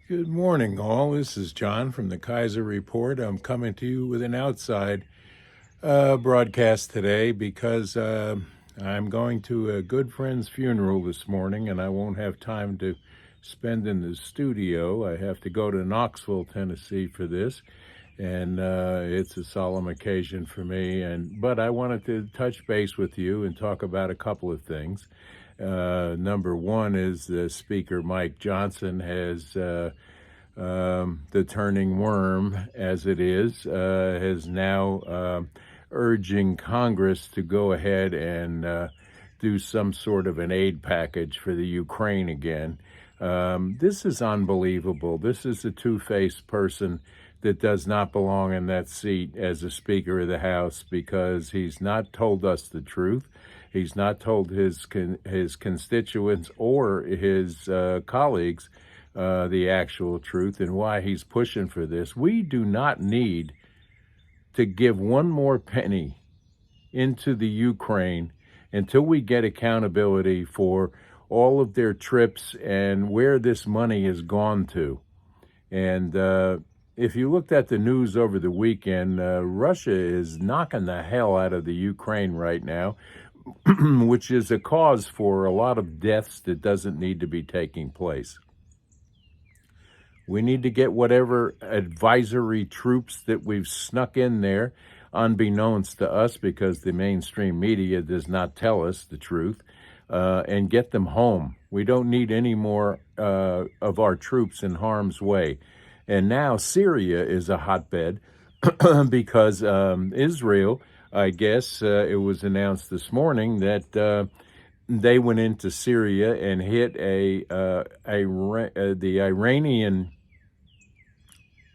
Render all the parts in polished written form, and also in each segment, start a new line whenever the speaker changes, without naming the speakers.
Good morning, all. This is John from the Kaiser Report. I'm coming to you with an outside broadcast today because I'm going to a good friend's funeral this morning and I won't have time to spend in the studio. I have to go to Knoxville, Tennessee for this, and it's a solemn occasion for me. But I wanted to touch base with you and talk about a couple of things. Number one is the Speaker Mike Johnson has the turning worm, as it is now urging Congress to go ahead and do some sort of an aid package for the Ukraine again. This is unbelievable. This is a two-faced person that does not belong in that seat as a Speaker of the House because he's not told us the truth. He's not told his constituents or his colleagues the actual truth and why he's pushing for this. We do not need to give one more penny into the Ukraine until we get accountability for all of their trips and where this money has gone to. And if you looked at the news over the weekend, Russia is knocking the hell out of the Ukraine right now, which is a cause for a lot of deaths that doesn't need to be taking place. We need to get whatever advisory troops that we've snuck in there, unbeknownst to us because the mainstream media does not tell us the truth, and get them home. We don't need any more of our troops in harm's way. And now Syria is a hotbed because Israel, I guess it was announced this morning that they went into Syria and hit the Iranian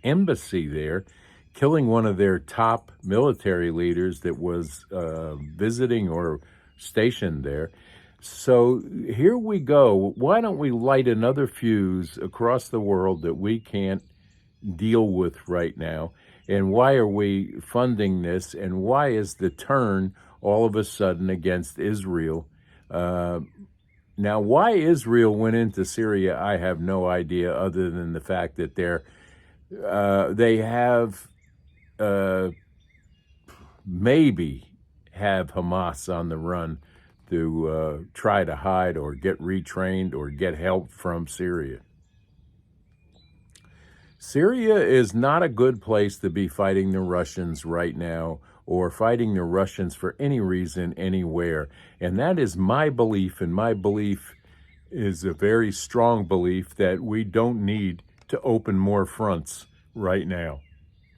embassy there, killing one of their top military leaders that was visiting or stationed there. So here we go. Why don't we light another fuse across the world that we can't deal with right now? And why are we funding this? And why is the turn all of a sudden against Israel? Now, why Israel went into Syria, I have no idea, other than the fact that they have maybe have Hamas on the run to try to hide or get retrained or get help from Syria. Syria is not a good place to be fighting the Russians right now or fighting the Russians for any reason anywhere. And that is my belief, and my belief is a very strong belief that we don't need to open more fronts right now.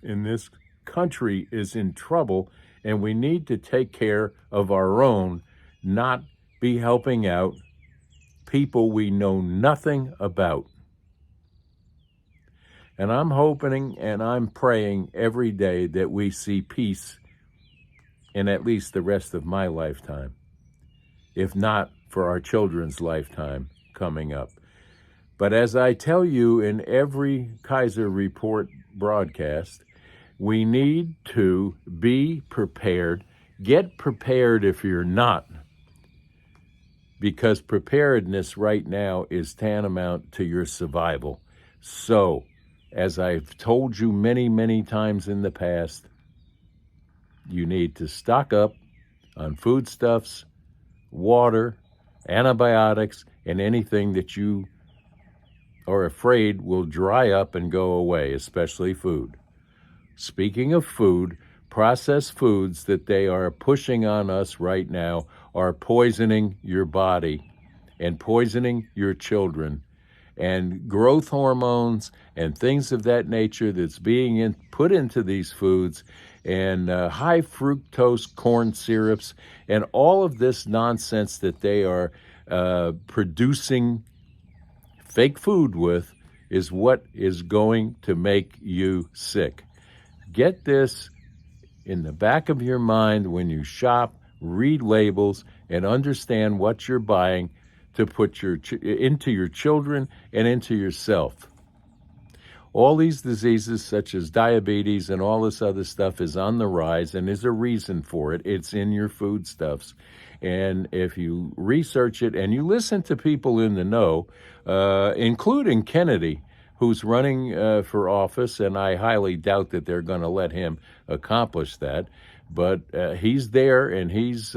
And this country is in trouble, and we need to take care of our own, not be helping out people we know nothing about. And I'm hoping and I'm praying every day that we see peace in at least the rest of my lifetime, if not for our children's lifetime coming up. But as I tell you in every Kaiser Report broadcast, we need to be prepared. Get prepared if you're not, because preparedness right now is tantamount to your survival. So, as I've told you many, many times in the past, you need to stock up on foodstuffs, water, antibiotics, and anything that you are afraid will dry up and go away, especially food. Speaking of food, processed foods that they are pushing on us right now are poisoning your body and poisoning your children. And growth hormones and things of that nature that's being put into these foods, and high fructose corn syrups, and all of this nonsense that they are producing fake food with is what is going to make you sick. Get this in the back of your mind when you shop, read labels, and understand what you're buying to put into your children and into yourself. All these diseases such as diabetes and all this other stuff is on the rise, and there's a reason for it. It's in your foodstuffs. And if you research it and you listen to people in the know, including Kennedy, who's running for office, and I highly doubt that they're going to let him accomplish that. But he's there, and he's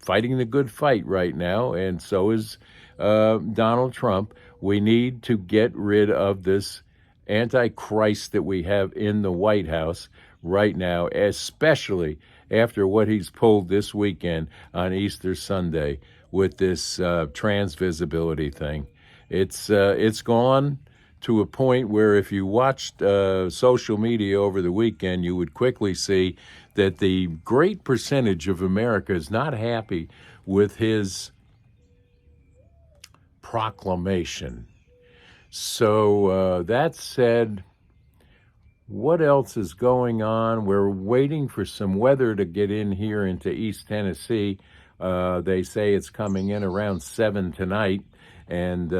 fighting the good fight right now, and so is Donald Trump. We need to get rid of this antichrist that we have in the White House right now, especially after what he's pulled this weekend on Easter Sunday with this trans visibility thing. It's gone to a point where if you watched social media over the weekend, you would quickly see that the great percentage of America is not happy with his proclamation. So that said, what else is going on? We're waiting for some weather to get in here into East Tennessee. They say it's coming in around 7 tonight, and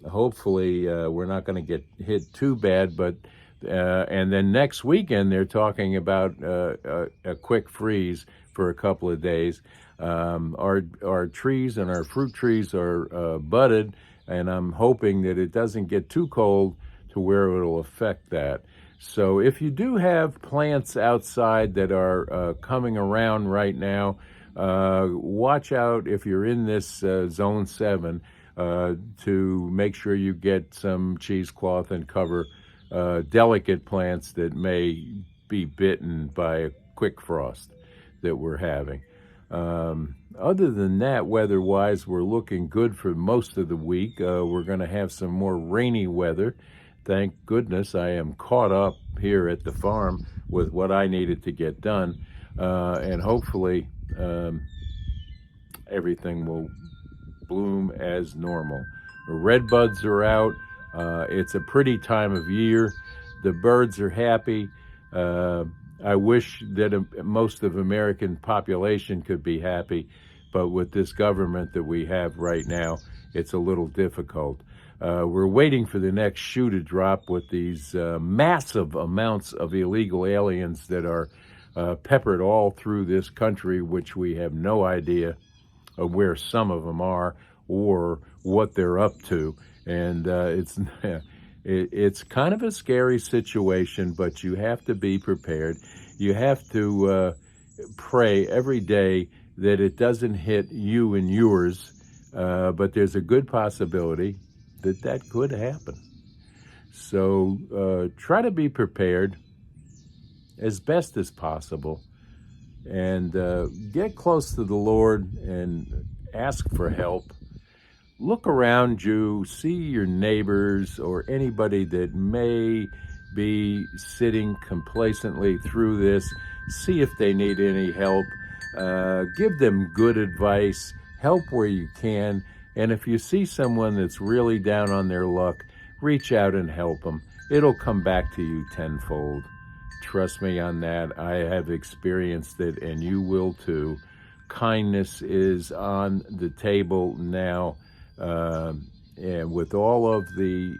hopefully we're not going to get hit too bad. But and then next weekend they're talking about a quick freeze for a couple of days. Our trees and our fruit trees are budded, and I'm hoping that it doesn't get too cold to where it'll affect that. So if you do have plants outside that are coming around right now, watch out if you're in this zone 7 to make sure you get some cheesecloth and cover delicate plants that may be bitten by a quick frost that we're having. Other than that, weather-wise, we're looking good for most of the week. We're going to have some more rainy weather. Thank goodness I am caught up here at the farm with what I needed to get done. And hopefully everything will bloom as normal. The red buds are out. It's a pretty time of year. The birds are happy. I wish that most of American population could be happy, but with this government that we have right now, it's a little difficult. We're waiting for the next shoe to drop with these massive amounts of illegal aliens that are peppered all through this country, which we have no idea of where some of them are or what they're up to. And it's kind of a scary situation, but you have to be prepared. You have to pray every day that it doesn't hit you and yours, but there's a good possibility that could happen. So try to be prepared as best as possible, and get close to the Lord and ask for help. Look around you, see your neighbors or anybody that may be sitting complacently through this. See if they need any help. Give them good advice. Help where you can. And if you see someone that's really down on their luck, reach out and help them. It'll come back to you tenfold. Trust me on that. I have experienced it, and you will too. Kindness is on the table now. And with all of the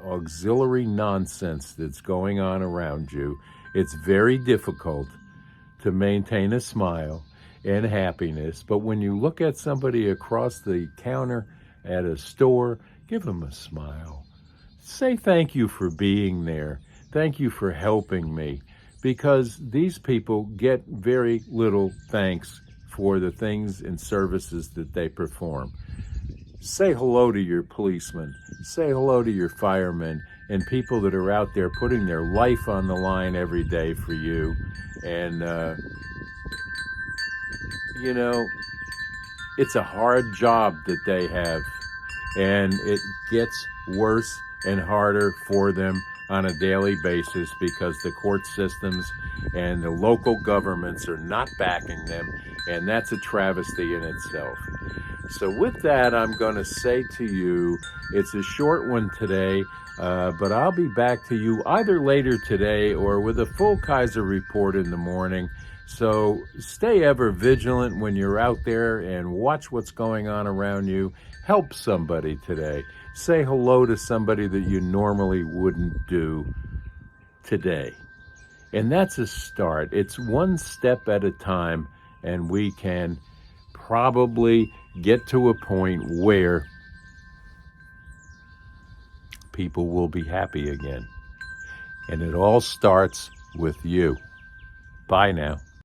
auxiliary nonsense that's going on around you, it's very difficult to maintain a smile and happiness. But when you look at somebody across the counter at a store, give them a smile. Say thank you for being there. Thank you for helping me, because these people get very little thanks for the things and services that they perform. Say hello to your policemen. Say hello to your firemen and people that are out there putting their life on the line every day for you. And, you know, it's a hard job that they have, and it gets worse and harder for them on a daily basis because the court systems and the local governments are not backing them, and that's a travesty in itself. So with that, I'm going to say to you, it's a short one today, but I'll be back to you either later today or with a full Kaiser Report in the morning. So stay ever vigilant when you're out there and watch what's going on around you. Help somebody today. Say hello to somebody that you normally wouldn't do today. And that's a start. It's one step at a time, and we can probably get to a point where people will be happy again. And it all starts with you. Bye now.